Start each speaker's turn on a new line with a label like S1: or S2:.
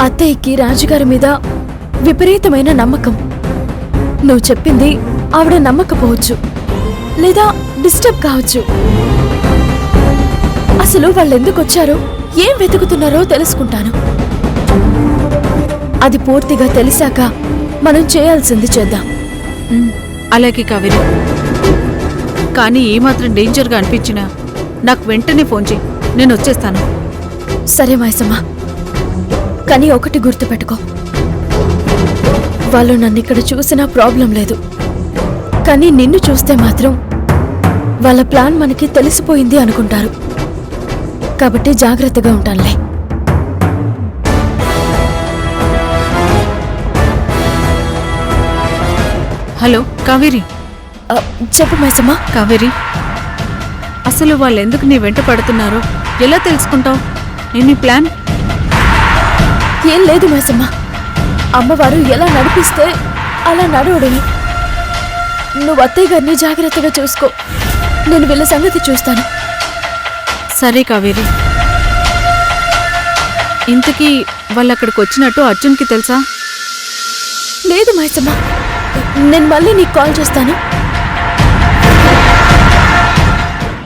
S1: అత్తయ్యకి రాజుగారి మీద విపరీతమైన నమ్మకం. నువ్వు చెప్పింది ఆవిడ నమ్మకపోవచ్చు, లేదా డిస్టర్బ్ కావచ్చు. అసలు వాళ్ళెందుకొచ్చారో, ఏం వెతుకుతున్నారో తెలుసుకుంటాను. అది పూర్తిగా తెలిసాక మనం చేయాల్సింది చేద్దాం.
S2: అలాగే కావేరి, కానీ ఏమాత్రం డేంజర్గా అనిపించినా నాకు వెంటనే ఫోన్ చేయి, నేను వచ్చేస్తాను.
S1: సరే మైసమ్మ, కానీ ఒకటి గుర్తుపెట్టుకో, వాళ్ళు నన్నిక్కడ చూసినా ప్రాబ్లం లేదు, కానీ నిన్ను చూస్తే మాత్రం వాళ్ళ ప్లాన్ మనకి తెలిసిపోయింది అనుకుంటారు. కాబట్టి జాగ్రత్తగా ఉంటానులే.
S2: హలో కావేరి.
S1: చెప్పు మైసమ్మ.
S2: కావేరి, అసలు వాళ్ళెందుకు నీ వెంట పడుతున్నారో ఎలా తెలుసుకుంటావు? నేను నీ ప్లాన్
S1: ఏం లేదు మైసమ్మ, అమ్మవారు ఎలా నడిపిస్తే అలా నడవడమే. నువ్వు అత్తయ్య గారిని జాగ్రత్తగా చూసుకో, నేను వీళ్ళ సంగతి చూస్తాను.
S2: సరే కావేరి. ఇంతకీ వాళ్ళక్కడికి వచ్చినట్టు అర్జున్కి తెలుసా?
S1: లేదు మైసమ్మ, నేను మళ్ళీ నీకు కాల్ చేస్తాను.